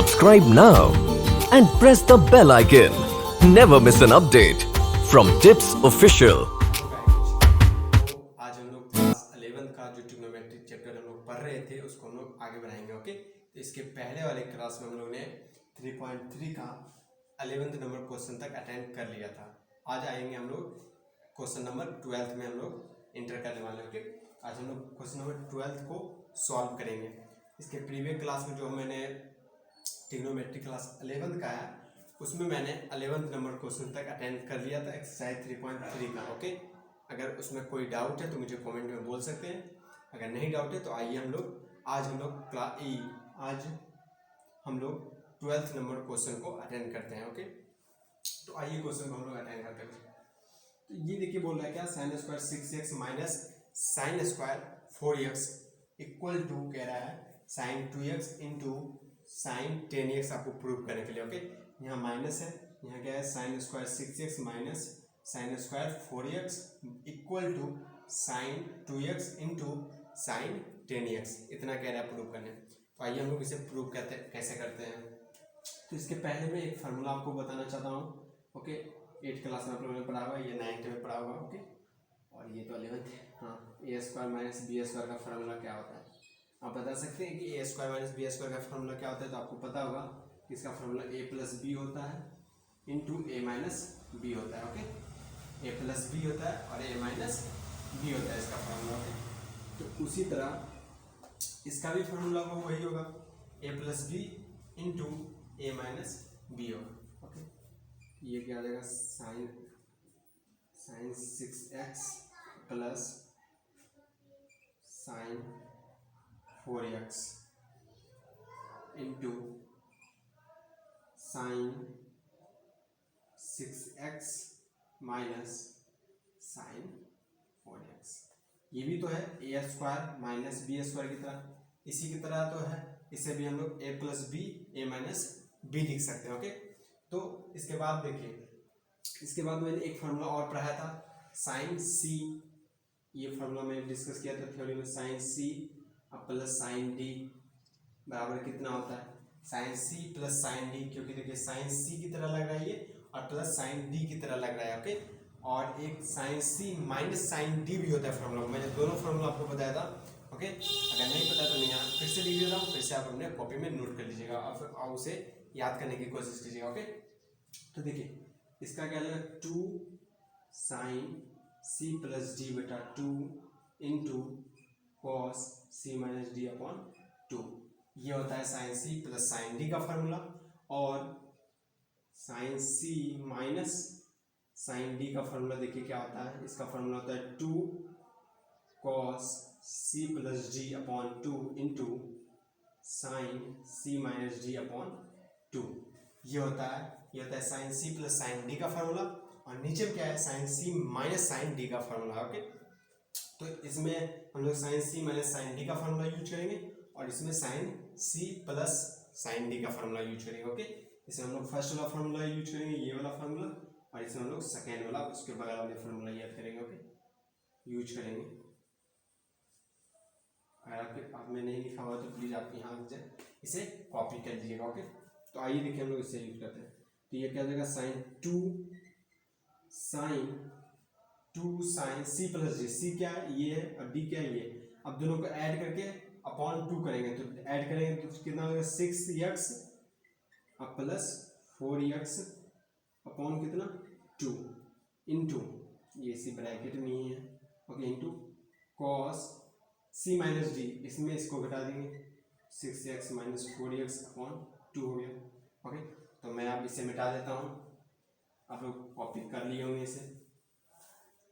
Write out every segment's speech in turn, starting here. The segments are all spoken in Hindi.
Subscribe now and press the bell icon. Never miss an update from Tips Official. आज हम लोग क्लास 11 का जो ट्रिग्नोमेट्रिक चैप्टर हम लोग पढ़ रहे थे उसको हम लोग आगे बढ़ाएंगे। ओके, तो इसके पहले वाले क्लास में हम लोग ने 3.3 का 11th नंबर क्वेश्चन तक अटेंड कर लिया था। आज आएंगे हम लोग क्वेश्चन नंबर 12 में हम लोग इंटर करने वाले हैं। ओके, आज हम लोग क्वेश्चन नंबर 12 को सॉल्व करेंगे। इसके प्रीवियस क्लास में जो मैंने ट्रिग्नोमेट्रिक क्लास 11 का है उसमें मैंने 11th नंबर क्वेश्चन तक अटेंड कर लिया था एक्सरसाइज 3.3 का। ओके, अगर उसमें कोई डाउट है तो मुझे कमेंट में बोल सकते हैं, अगर नहीं डाउट है तो आइए आज हम लोग 12th नंबर क्वेश्चन को अटेंड करते हैं। ओके, तो आइए क्वेश्चन को हम लोग अटेंड करते हैं। तो ये देखिए बोल रहा है क्या, sine square 6x minus sine square 4x equal to कह रहा है sine 2x into sine 10x आपको प्रूव करने के लिए। ओके, यहाँ माइनस है, यहाँ क्या है sine square 6x minus sine square 4x equal to sine 2x into sine 10x, इतना कह रहा है प्रूव करने। तो आइए हम लोग इसे प्रूव कैसे करते हैं। तो इसके पहले मैं एक फार्मूला आपको बताना चाहता हूँ। ओके, 8th क्लास में आप लोगों ने पढ़ा हुआ, ये 9th में पढ़ा हुआ। ओके, और ये तो 11th है। हाँ, ए स्क्वायर माइनस बी स्क्वायर का फार्मूला क्या होता है आप बता सकते हैं कि ए स्क्वायर माइनस बी स्क्वायर का फार्मूला क्या होता है। तो आपको पता होगा कि इसका फार्मूला ए प्लस बी होता है इंटू ए माइनस बी होता है। ओके, ए प्लस बी होता है और ए माइनस बी होता है इसका फार्मूला। ओके, तो उसी तरह इसका भी फार्मूला वही होगा, A plus B into A minus B होगा। ओके, ये क्या आ जाएगा sine 6x plus sine 4x into sine 6x minus sine 4x। ये भी तो है A square minus B square की तरह, इसी की तरह तो है, इसे भी हम लोग ए प्लस बी ए माइनस बी लिख सकते हैं। ओके, तो इसके बाद देखिए, इसके बाद मैंने एक फार्मूला और पढ़ाया था साइन सी, ये फार्मूला मैंने डिस्कस किया था थ्योरी में, sine C plus sine D बराबर कितना होता है sine C plus sine D, क्योंकि देखिए साइन सी की तरह लग रहा है ये और प्लस साइन डी की तरह लग रहा है। ओके, और एक sign C minus sine D भी होता है फार्मूला, मैंने दोनों फार्मूला आपको बताया था। ओके, अगर नहीं पता तो मैं यहाँ फिर से लिख देता हूँ, फिर से आप अपने कॉपी में नोट कर लीजिएगा और उसे याद करने की कोशिश कीजिएगा। ओके, तो देखिए इसका क्या लगेगा 2 साइन सी प्लस डी बटा 2 into cos C minus D upon 2, ये होता है sine C plus sine D का फार्मूला। और sine C minus sine D का फार्मूला देखिए क्या होता है, इसका फार्मूला होता है 2 cos C plus D upon 2 into sine C minus D upon 2, ये होता है sine C plus sine D का फार्मूला। और नीचे क्या है sine C minus sine D का फार्मूला। ओके, तो इसमें हम लोग sine C minus sine D का फार्मूला यूज करेंगे और इसमें sine C plus sine D का फार्मूला यूज करेंगे। ओके, इसमें हम लोग फर्स्ट वाला फार्मूला यूज करेंगे, ये वाला फार्मूला, और इसमें हम लोग सेकेंड वाला उसके बगल वाले फार्मूला याद करेंगे। ओके, यूज करेंगे। अगर आप में नहीं लिखा हुआ तो प्लीज आप यहाँ इसे कॉपी कर लीजिएगा। ओके, तो आइए देखिए हम लोग इसे यूज करते हैं। तो ये क्या हो जाएगा sine 2 sine C plus D, C क्या है ये है और डी क्या है ये, अब दोनों को ऐड करके अपॉन 2 करेंगे, तो ऐड करेंगे तो कितना होगा 6x अब प्लस 4x अपॉन कितना 2 इंटू ये सी ब्रैकेट में ही है। Okay, into cos C minus D, इसमें इसको घटा देंगे 6x माइनस 4x अपॉन 2 हो गया। ओके, तो मैं अब इसे मिटा देता हूँ, आप लोग कॉपी कर लिए होंगे इसे।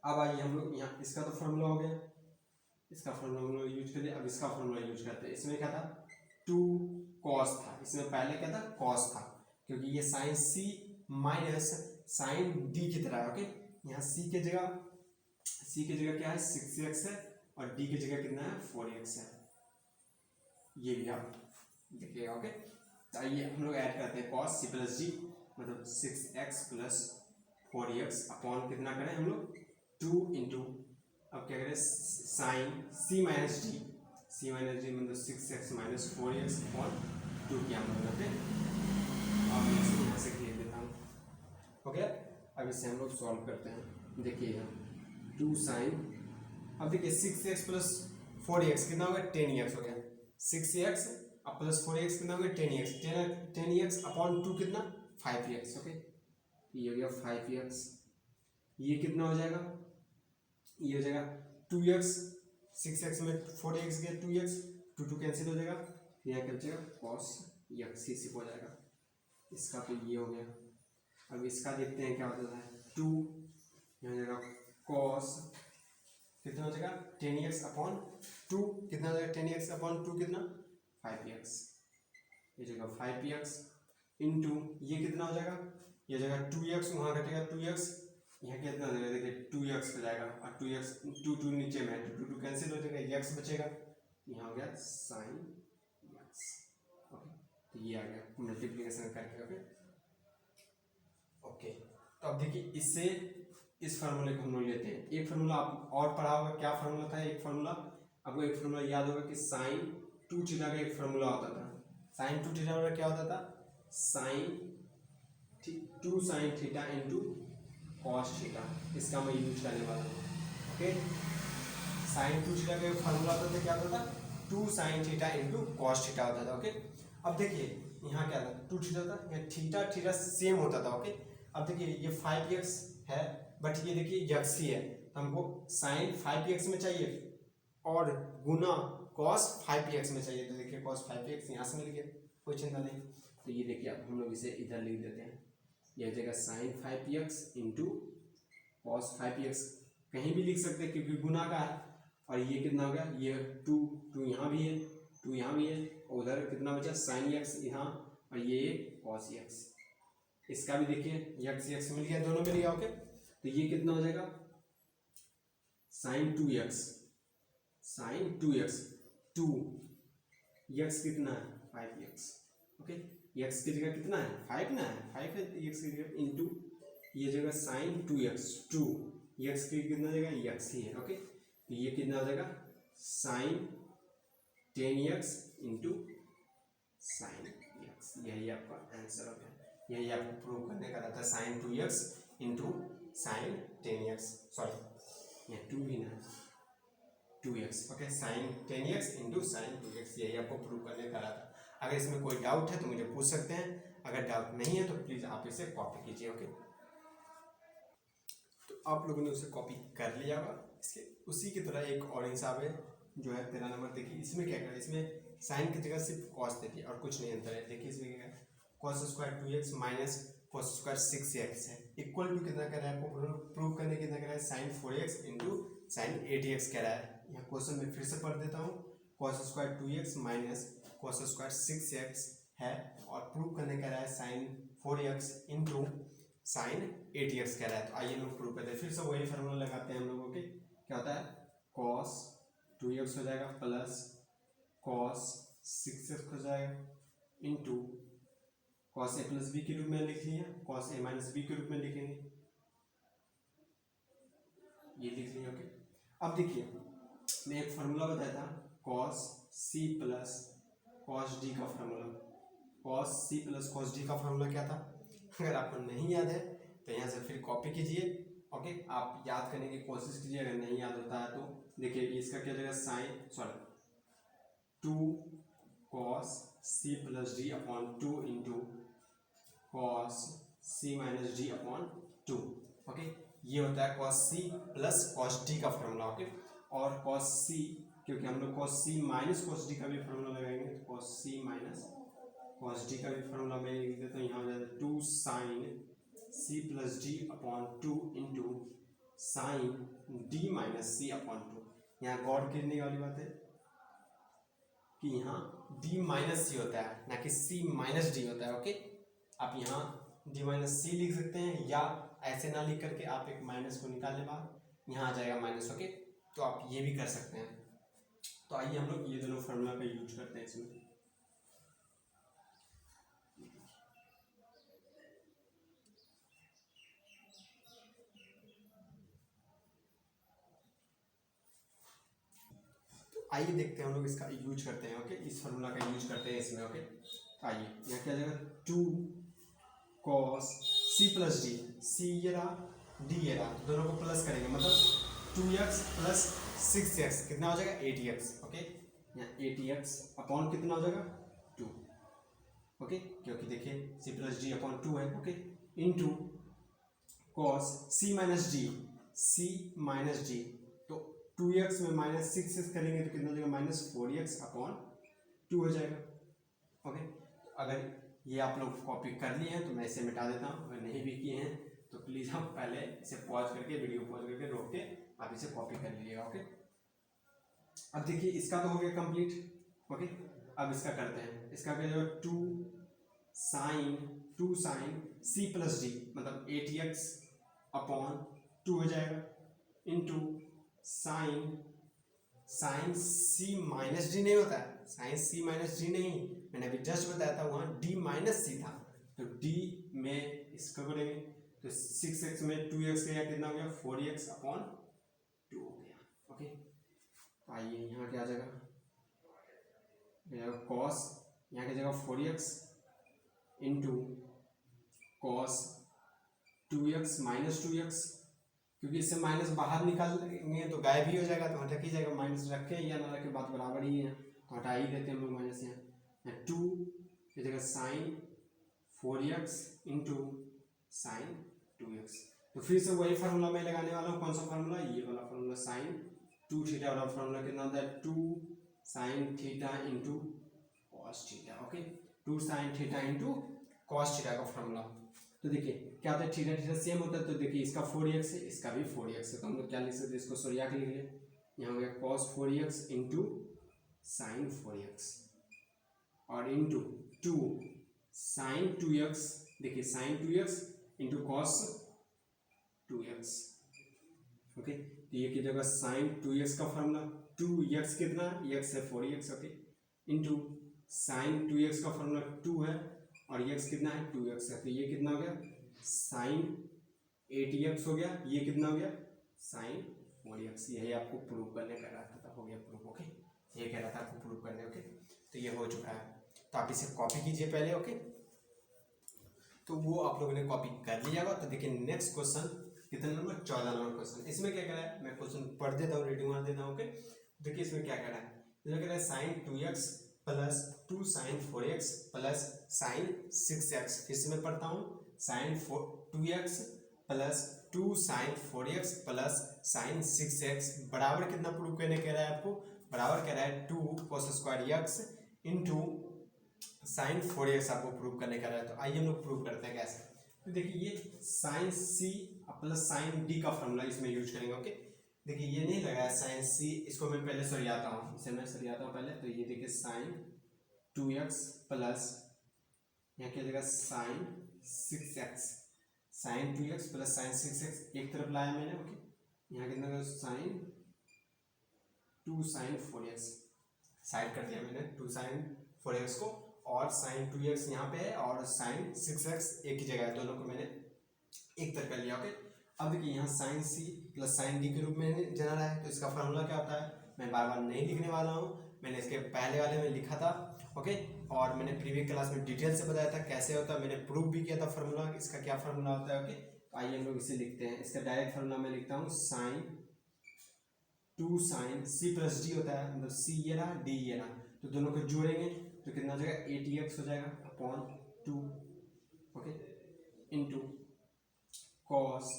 अब आइए हम लोग यहाँ, इसका तो फार्मूला हो गया, इसका फार्मूला हम लोग यूज कर दिया, अब इसका फार्मूला यूज करते हैं। इसमें क्या था 2 कॉस था, इसमें पहले क्या था कॉस था, क्योंकि ये sign C minus sine D की तरह है। ओके, यहाँ सी की जगह क्या है 6x है और डी की जगह कितना है 4x है, ये भी आप देखिएगा। ओके, तो आइए हम लोग ऐड करते हैं कॉस सी प्लस डी मतलब 6x प्लस 4x अपॉन कितना करें हम लोग 2 इंटू, अब क्या करें साइन सी माइनस डी मतलब 6x माइनस 4x अपॉन 2 किया हम लोगों ने। अब मैं इसको यहाँ से घेर देता हूँ। ओके, अब इसे हम लोग सॉल्व करते हैं। देखिए यहाँ 2 साइन, अब देखिए 6x प्लस 4x कितना हो गया, 10x हो गया। 6x अब प्लस 4x कितना हो गया, 10x। 10x अपॉन 2 कितना, 5x। ओके, ये हो गया 5x। ये कितना हो जाएगा, ये हो जाएगा 2x, 6x में 4x गया 2x, 2 कैंसिल हो जाएगा, यहाँ क्या बचेगा cos x, सिर्फ हो जाएगा इसका। तो ये हो गया। अब इसका देखते हैं क्या होता है, 2 यहाँ हो जाएगा cos कितना हो जाएगा 10x अपॉन 2 कितना हो जाएगा, 10x अपॉन 2 कितना 5x, ये जगह 5x इंटू ये कितना हो जाएगा, ये हो जाएगा 2x, वहाँ घटेगा 2x, यहाँ कितना हो जाएगा देखिए 2x हो जाएगा, और 2x 2 नीचे में है तो 2 कैंसिल हो जाएगा, x बचेगा, यहाँ हो गया साइन x। ओके, तो ये आ गया मल्टीप्लिकेशन करके। ओके ओके, तो अब देखिए इससे इस फार्मूले को हम लोग लेते हैं। एक फार्मूला आप और पढ़ा होगा, क्या फार्मूला था, एक फार्मूला आपको एक फार्मूला याद होगा कि साइन 2 थीटा का एक फार्मूला होता था। साइन 2 थीटा का क्या होता था, sine 2 sine theta into cos theta, इसका मैं यूज करने वाला हूँ। ओके, साइन 2 थीटा का एक फार्मूला होता था, क्या होता था 2 sine theta into cos theta होता था। ओके, अब देखिए यहाँ क्या था 2 थीटा था, यहाँ थीटा थीटा सेम होता था। ओके, अब देखिए ये 5x है बट ये देखिए x ही है, तो हमको साइन 5x में चाहिए और गुना cos 5x में चाहिए। तो देखिए cos 5x यहाँ से मिल गया, कोई चिंता नहीं। तो ये देखिए अब हम लोग इसे इधर लिख देते हैं, यह जगह sign 5x into cos 5x कहीं भी लिख सकते हैं क्योंकि गुना का है। और ये कितना हो गया, ये 2 यहाँ भी है, 2 यहाँ भी है, और उधर कितना बचा साइन x यहाँ, और ये कॉस x, इसका भी देखिए x मिल गया, दोनों मिल गया। ओके, तो ये कितना हो जाएगा sign 2x, sign 2x, 2x कितना है 5x। ओके, x की जगह कितना है 5 ना है, 5 है x की जगह इंटू ये जगह साइन 2x, 2x की कितना जगह x ही है। ओके, तो ये कितना हो जाएगा sign 10x into sine x, यही आपका आंसर हो गया। यही आपको प्रूव करने का रहता है, sine 2x into sine 10x, sorry यहाँ 2 भी ना 2x। Okay, sign 10x into sine 2x, यही आपको प्रूव करने का रहता है। अगर इसमें कोई डाउट है तो मुझे पूछ सकते हैं, अगर डाउट नहीं है तो प्लीज़ आप इसे कॉपी कीजिए। ओके, तो आप लोगों ने उसे कॉपी कर लिया होगा। इसके उसी की तरह एक और हिसाब है जो है 13 नंबर। देखिए इसमें क्या करें, इसमें साइन की जगह सिर्फ कॉस दे दिया और कुछ नहीं अंतर है। देखिए इसमें क्या है, cos square 2x minus cos square 6x है, इक्वल टू कितना कर रहा है, आपको प्रूव करने कितना कर रहा है, sign 4x into sign 8x कह रहा है। यहाँ क्वेश्चन में फिर से पढ़ देता हूँ, cos square 2x minus cos square 6x है, और प्रूव करने कह रहा है sign 4x into sign 8x कह रहा है। तो आइए लोग प्रूव करते हैं, फिर से वही फार्मूला लगाते हैं हम लोगों के। क्या होता है, कॉस 2x हो जाएगा प्लस कॉस 6x हो जाएगा into cos a plus B के रूप में लिख लिया, कॉस a माइनस बी के रूप में लिखेंगे, ये लिख लिया। ओके, अब देखिए मैं एक फार्मूला बताया था cos c plus cos d का formula. Cos c plus cos d का फार्मूला क्या था, अगर आपको नहीं याद है तो यहाँ से फिर कॉपी कीजिए। ओके, आप याद करने की कोशिश कीजिए, अगर नहीं याद होता है तो देखिए इसका क्या जगह sine, sorry 2 cos c plus d upon 2 into cos c minus d upon 2। Okay, ये होता है cos c plus cos d का फॉर्मूला। ओके, और कॉस c, क्योंकि हम लोग cos c minus cos d का भी फॉर्मूला लगाएंगे, तो cos c minus cos d का भी फॉर्मूला मैं लिख देता हूँ। यहाँ हो जाता है 2 sine c plus d upon 2 into sine d minus c upon 2। यहाँ गौर करने वाली बात है कि यहाँ d माइनस c होता है, ना कि c माइनस d होता है। ओके, आप यहाँ d माइनस c लिख सकते हैं, या ऐसे ना लिख करके आप एक माइनस को निकालने बाद यहाँ आ जाएगा माइनस। ओके, तो आप ये भी कर सकते हैं। तो आइए हम लोग ये दोनों फार्मूला का यूज करते हैं इसमें। आइए देखते हैं हम लोग इसका यूज करते हैं। ओके, इस फार्मूला का यूज करते हैं इसमें। ओके, आइए यहाँ क्या जाएगा 2 cos c प्लस डी, सी ये रहा डी ये रहा, दोनों को प्लस करेंगे मतलब 2x प्लस 6x कितना हो जाएगा 80x। ओके यहाँ 80x अपॉन कितना हो जाएगा 2। ओके क्योंकि देखिए c प्लस डी अपॉन 2 है। Okay into cos c minus D, c minus D तो 2x में माइनस 6x करेंगे तो कितना हो जाएगा माइनस 4x अपॉन 2 हो जाएगा। ओके अगर ये आप लोग कॉपी कर लिए हैं तो मैं इसे मिटा देता हूँ, अगर नहीं भी किए हैं तो प्लीज़ आप पहले इसे पॉज करके वीडियो पॉज करके रोक के आप इसे कॉपी कर लीजिएगा। ओके अब देखिए इसका तो हो गया कंप्लीट। ओके अब इसका करते हैं, इसका क्या जो 2 साइन c प्लस डी मतलब 80x अपॉन 2 हो जाएगा into sine c minus D नहीं होता है, साइन c माइनस डी नहीं, मैंने अभी जस्ट बताया था वहाँ d माइनस सी था तो d में इसका करेंगे तो 6x में 2x का कितना हो गया 4x अपॉन 2 हो गया। ओके तो आइए यहाँ क्या आ जाएगा कॉस, यहाँ की जगह 4x into cos 2x minus 2x, क्योंकि इससे माइनस बाहर निकालेंगे तो गायब ही हो जाएगा तो हटा ही जाएगा, माइनस रखें या ना रखें बात बराबर ही है तो हटा ही देते हैं हम लोग माइनस। यहाँ 2 की जगह sign 4x into sign 2x, तो फिर से वही फार्मूला मैं लगाने वाला हूँ। कौन सा फार्मूला, ये वाला फार्मूला साइन 2 थीटा वाला फार्मूला कितना होता है 2 sine theta into cos theta. Okay 2 sine theta into cos theta का फार्मूला। तो देखिए क्या होता है थीटा थीटा सेम होता है तो देखिए इसका 4x है इसका भी 4x है तो हम लोग क्या लिख सकते हैं इसको सरिया के लिख लिया, यहाँ हो गया cos 4x into sign 4x और इंटू 2 साइन 2x, देखिए sign 2x into cos 2x। Okay तो ये की जगह साइन 2x का फॉर्मूला 2x कितना x है 4x। Okay into sine 2x का फॉर्मूला 2 है और x कितना है 2x है तो ये कितना हो गया साइन 80x हो गया, ये कितना हो गया साइन 4x। यही आपको प्रूव करने का रहा था, हो गया प्रूव। ओके ये कह रहा था आपको प्रूव करने। ओके तो ये हो चुका है तो आप इसे कॉपी कीजिए पहले। ओके तो वो आप लोगों ने कॉपी कर लिया होगा। तो देखिए नेक्स्ट क्वेश्चन कितना नंबर 14 नंबर क्वेश्चन, इसमें क्या कह रहा है मैं क्वेश्चन पढ़ देता हूँ रीडिंग मार देता हूँ। ओके देखिए इसमें क्या कह रहा है, इसमें कह रहा है sine 2x plus 2 sine 4x plus sine 6x। फिर से मैं पढ़ता हूँ sine 2x plus 2 sine 4x plus sine 6x बराबर कितना प्रूव करने कह रहा है आपको, बराबर कह रहा है 2 cos square x into sine 4x आपको प्रूव करने का रहा है। तो आइए हम लोग प्रूव करते हैं कैसे। तो देखिए ये sine c plus sine d का फॉर्मूला इसमें यूज करेंगे। ओके देखिए ये नहीं लगा है साइन c, इसको मैं पहले सरियाता हूँ, इसे मैं सरियाता हूँ पहले। तो ये देखिए साइन 2x प्लस यहाँ की जगह sign 6x, sign 2x plus sine 6x एक तरफ लाया मैंने। ओके यहाँ कितना साइन 2 साइन 4x साइड कर दिया मैंने 2 साइन 4x को, और साइन 2x यहाँ पे है और साइन 6x एक ही जगह है, दोनों को मैंने एक तरफ कर लिया। ओके अब देखिए यहाँ sine c plus sine d के रूप में जाना रहा है तो इसका फार्मूला क्या होता है मैं बार बार नहीं लिखने वाला हूँ, मैंने इसके पहले वाले में लिखा था। ओके और मैंने प्रीवियस क्लास में डिटेल से बताया था कैसे होता है, मैंने प्रूव भी किया था फार्मूला, इसका क्या फार्मूला होता है। ओके तो आइए हम लोग इसे लिखते हैं। इसका डायरेक्ट फार्मूला मैं लिखता हूँ sine 2 sine c plus d होता है, मतलब c ये रहा d ये रहा, तो दोनों को जोड़ेंगे तो कितना हो जाएगा 80x हो जाएगा upon 2। Okay into cos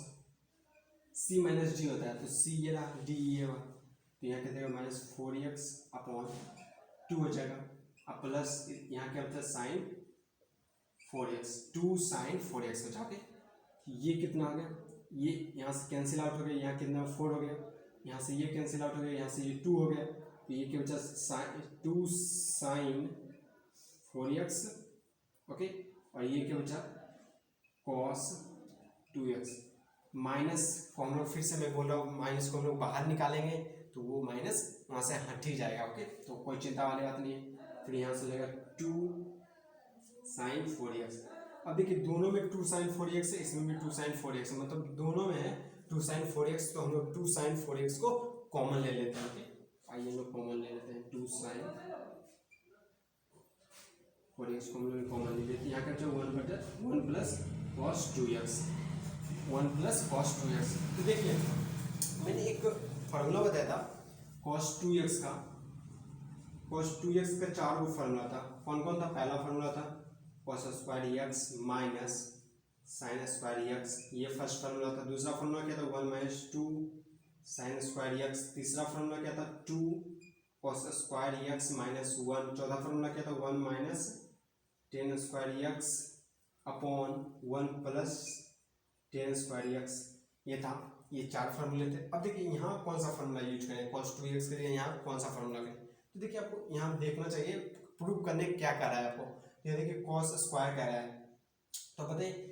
c minus d होता है तो c ये रहा d ये रहा, तो यहाँ क्या देगा माइनस 4x अपॉन 2 हो जाएगा। अब प्लस यहाँ क्या होता है साइन 4x 2 साइन 4x हो जाके ये कितना आ गया, ये यहाँ से कैंसिल आउट हो गया, यहाँ कितना 4 हो गया, यहाँ से ये कैंसिल आउट हो गया, यहाँ से ये 2 हो गया, तो ये क्या बचा 2 साइन 4x। ओके और ये क्या बचा कॉस 2x माइनस को हम लोग फिर से मैं बोल रहा हूँ माइनस को हम लोग बाहर निकालेंगे तो वो माइनस वहाँ से हट ही जाएगा। ओके तो कोई चिंता वाली बात नहीं है। फिर यहाँ से लगेगा 2 साइन 4x। अब देखिए दोनों में 2 साइन 4x है, इसमें भी 2 साइन 4x है, मतलब दोनों में है 2 साइन 4x, तो हम लोग 2 साइन 4x को कॉमन ले लेते हैं। ओके आइए हम लोग कॉमन ले लेते हैं 2 साइन 4x को हम लोग कॉमन ले लेते हैं, यहाँ का 1 plus cos 2x, 1 plus cos 2x। तो देखिए मैंने एक फार्मूला बताया था cos 2x का, cos 2x का 4 गो फार्मूला था। कौन कौन था? पहला फार्मूला था cos square x minus sine square x, ये फर्स्ट फार्मूला था। दूसरा फार्मूला क्या था? 1 माइनस 2 साइन स्क्वायर x। तीसरा फार्मूला क्या था? 2 cos स्क्वायर x माइनस 1। चौथा फार्मूला क्या था? 1 minus ten square x upon 1 plus ten square x. ये था, ये 4 फार्मूले थे। अब देखिए यहाँ कौन सा फार्मूला यूज करें, cos 2x के लिए यहाँ कौन सा फार्मूला करें। तो देखिए आपको यहाँ देखना चाहिए प्रूव करने क्या कर रहा है आपको। ये देखिए cos स्क्वायर कह रहा है, तो बताइए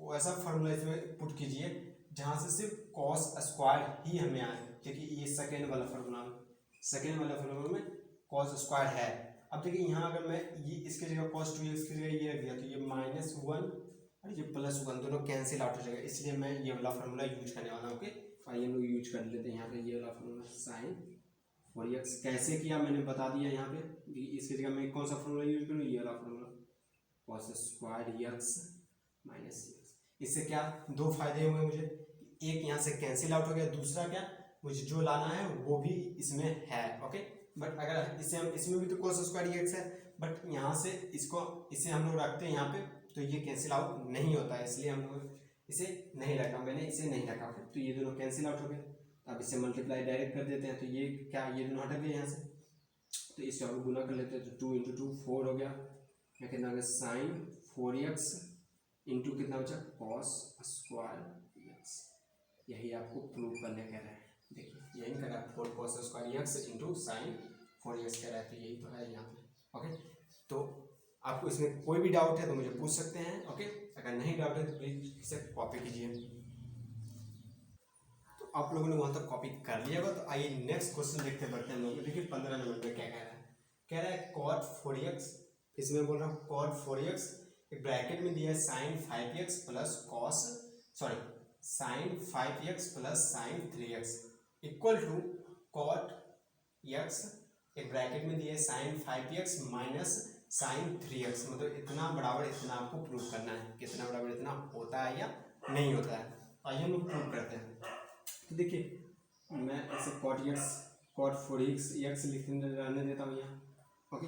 वैसा फार्मूला इसमें पुट कीजिए जहाँ से सिर्फ cos स्क्वायर ही हमें आए। देखिए ये सेकेंड वाला फार्मूला में cos स्क्वायर है। अब देखिए यहाँ अगर मैं ये इसके जगह cos 2x की जगह ये रख दिया तो ये -1 और ये +1 दोनों कैंसिल आउट हो जाएगा, इसलिए मैं ये वाला फार्मूला यूज करने वाला हूँ। ओके, आइए हम लोग यूज कर लेते हैं यहाँ पे ये वाला फार्मूला sin 4x। कैसे किया मैंने बता दिया यहाँ पे। इसकी जगह मैं कौन सा फार्मूला यूज करूँ? ये वाला formula cos square x minus x। इससे क्या दो फायदे हुए मुझे, एक यहाँ से कैंसिल आउट हो गया, दूसरा क्या मुझे जो लाना है वो भी इसमें है। ओके, बट अगर इसे हम इसमें भी तो cos स्क्वायर x है, बट यहाँ से इसे हम लोग रखते हैं यहाँ पे तो ये कैंसिल आउट नहीं होता है, इसलिए हम लोग इसे नहीं रखा, मैंने इसे नहीं रखा। तो ये दोनों कैंसिल आउट हो गए। अब इसे मल्टीप्लाई डायरेक्ट कर देते हैं तो ये क्या, ये दोनों हट गए यहाँ से, तो इससे हम गुना कर लेते हैं तो 2 × 2 4 हो गया। या कितना हो गया? sin 4x इंटू कितना बचा? cos square x। यही आपको प्रूव करने कह रहा है। देखिए यही कह रहा है 4 cos square x into sine 4x कह रहा है, तो यही तो है यहाँ पे। ओके, तो आपको इसमें कोई भी डाउट है तो मुझे पूछ सकते हैं। ओके, अगर नहीं डाउट है तो प्लीज इसे कॉपी कीजिए। तो आप लोगों ने वहाँ तक कॉपी कर लिया होगा। तो आइए नेक्स्ट क्वेश्चन देखते बढ़ते हैं हम लोग। देखिए 15 नंबर में क्या कह रहा है cot 4x, इसमें बोल रहा हूँ cot 4x, एक ब्रैकेट में दिया है sin 5x plus sin 5x plus sin 3x equal to cot x, एक ब्रैकेट में दिया है sin 5x minus sin 3x, मतलब इतना बराबर इतना आपको प्रूव करना है, कितना बराबर इतना होता है या नहीं होता है। आइए हम लोग प्रूव करते हैं। तो देखिए मैं ऐसे cot 4x लिखने रहने देता हूँ यहाँ। ओके,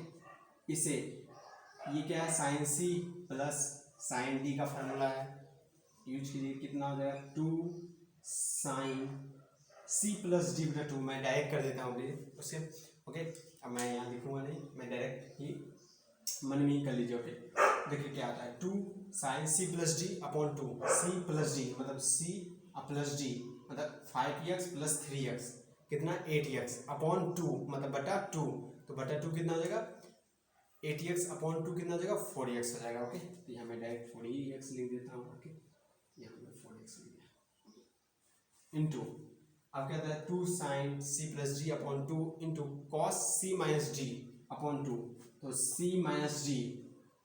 इसे ये क्या है? sin c plus sin d का फार्मूला है, यूज कीजिए। कितना हो जाएगा? 2 sin c प्लस d बटा 2। मैं डायरेक्ट कर देता हूँ उसे। ओके, अब मैं यहाँ लिखूंगा नहीं, मैं डायरेक्ट ही मन में ही कर लीजिए। ओके, देखिए क्या आता है 2 sin c plus d upon 2 c plus d मतलब c प्लस d मतलब 5x प्लस 3x कितना 8x अपॉन 2 मतलब बटा 2, तो बटा 2 कितना हो जाएगा 8x अपॉन 2 कितना हो जाएगा 4x हो जाएगा। ओके, तो यहाँ मैं डायरेक्ट 4x लिख देता हूँ। ओके, यहाँ मैं 4x लिख दिया इंटू अब क्या आता है 2 sin c plus d upon 2 into cos c minus d upon 2, तो c माइनस d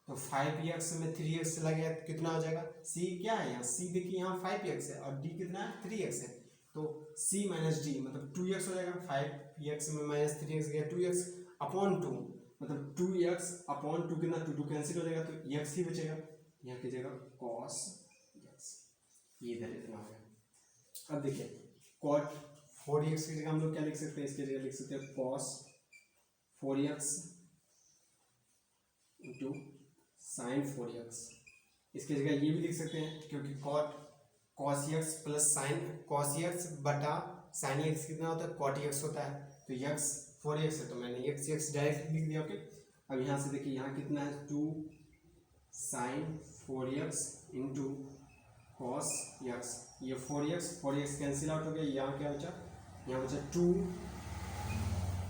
तो 5x में 3x चला गया कितना हो जाएगा? c क्या है यहाँ? c देखिए यहाँ 5x है और d कितना है? 3x है, तो c माइनस d मतलब 2x हो जाएगा। 5x में माइनस 3x गया 2x अपॉन 2 मतलब 2x अपॉन 2 कितना 2 कैंसिल हो जाएगा तो x ही बचेगा, यहाँ की जगह cos x, ये इधर इतना हो गया। अब देखिए cot 4x की जगह हम लोग क्या लिख सकते हैं? इसकी जगह लिख सकते हैं cos 4x into sign 4x। इसकी जगह ये भी लिख सकते हैं क्योंकि cos x plus sign cos x बटा साइन x कितना होता है? cot x होता है, तो x 4x है तो मैंने x डायरेक्ट लिख दिया। ओके, अब यहाँ से देखिए यहाँ कितना है 2 sine 4x into cos x, ये 4x कैंसिल आउट हो गया, यहाँ क्या बचा? यहाँ बचा 2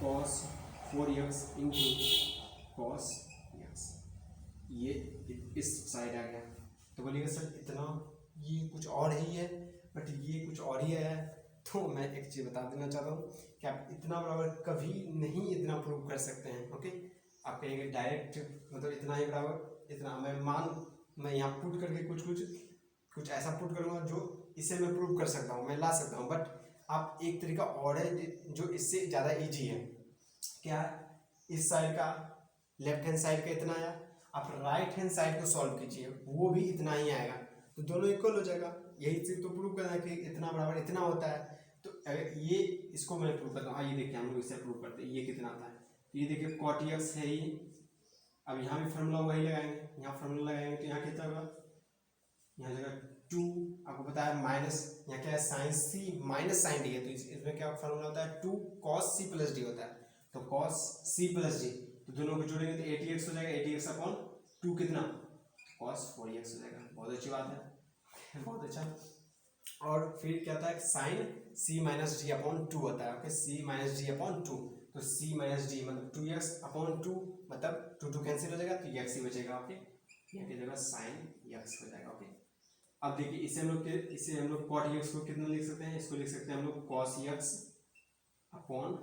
cos 4x into cos x, ये इस साइड आ गया। तो बोलिएगा सर इतना ये कुछ और ही है, बट ये कुछ और ही है। तो मैं एक चीज़ बता देना चाहता हूँ कि आप इतना बराबर कभी नहीं इतना प्रूव कर सकते हैं। ओके, आप कहेंगे डायरेक्ट मतलब इतना ही बराबर इतना, मैं यहाँ पुट करके कुछ ऐसा पुट करूँगा जो इसे मैं प्रूव कर सकता हूँ, मैं ला सकता हूँ, बट आप एक तरीका और है जो इससे ज़्यादा ईजी है। क्या? इस साइड का लेफ्ट हैंड साइड का इतना आया, आप राइट हैंड साइड को सॉल्व कीजिए, वो भी इतना ही आएगा, तो दोनों इक्वल हो जाएगा। यही चीज तो प्रूव करना है कि इतना बराबर इतना होता है। तो अगर ये इसको मैं प्रूव करता हूँ, हाँ ये देखिए हम लोग इसे प्रूव करते हैं, ये कितना आता है, तो ये देखिए cot x है ये। अब यहाँ भी फार्मूला वही लगाएंगे, यहाँ फार्मूला लगाएंगे तो यहाँ कितना होगा, यहाँ जगह 2, आपको पता है माइनस, यहाँ क्या है sine C minus sine D है, तो इसमें क्या फार्मूला होता है 2 cos c प्लस डी होता है, तो cos c प्लस डी, तो दोनों को जोड़ेंगे तो 80x हो जाएगा, 80x अपॉन 2 कितना cos 4x हो जाएगा। बहुत अच्छी बात है, बहुत अच्छा। और फिर क्या होता है sine c minus D upon 2 होता है, okay, c minus D upon 2, तो c माइनस डी मतलब 2x अपॉन 2, मतलब 2 कैंसिल हो जाएगा तो x ही बचेगा, ओके, यहाँ की जगह साइन x हो जाएगा, ओके। अब देखिए इसे हम लोग cot x को कितना लिख सकते हैं, इसको लिख सकते हैं हम लोग cos x upon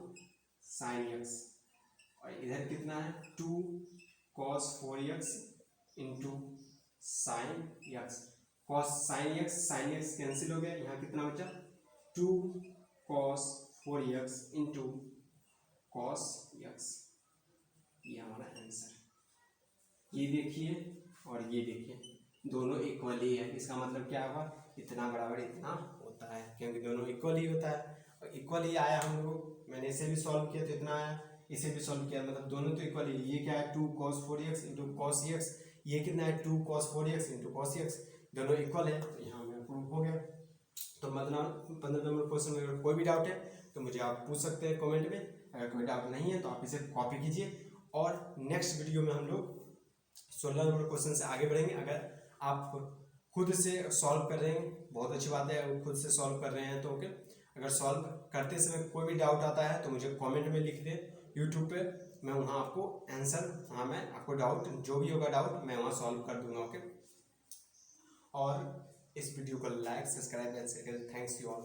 sin x, और इधर कितना है 2 cos 4x into sign x, cos sin x cancel हो गया, यहाँ कितना बचा 2 cos 4x into cos x, ये हमारा आंसर। ये देखिए और ये देखिए दोनों इक्वल ही है, इसका मतलब क्या होगा, इतना बराबर इतना होता है, क्योंकि दोनों इक्वल ही होता है, और इक्वल ही आया हम लोग, मैंने इसे भी सॉल्व किया तो इतना आया, इसे भी सॉल्व किया, मतलब दोनों तो इक्वल ही। ये क्या है 2 cos 4x into cos x, ये कितना है 2 cos 4x into cos x, दोनों इक्वल है, तो यहाँ में प्रूव हो गया। तो मतलब 15 नंबर क्वेश्चन में अगर कोई भी डाउट है तो मुझे आप पूछ सकते हैं कमेंट में, अगर कोई डाउट नहीं है तो आप इसे कॉपी कीजिए, और नेक्स्ट वीडियो में हम लोग 16 नंबर क्वेश्चन से आगे बढ़ेंगे। अगर आप खुद से सॉल्व कर रहे हैं बहुत अच्छी बात है, अगर खुद से सॉल्व कर रहे हैं तो ओके, अगर सॉल्व करते समय कोई भी डाउट आता है तो मुझे कमेंट में लिख दे यूट्यूब पे, मैं वहाँ आपको आंसर, वहाँ मैं आपको डाउट जो भी होगा डाउट मैं वहाँ सॉल्व कर दूंगा, ओके। और इस वीडियो को लाइक सब्सक्राइब एंड शेयर करें। Thanks you all.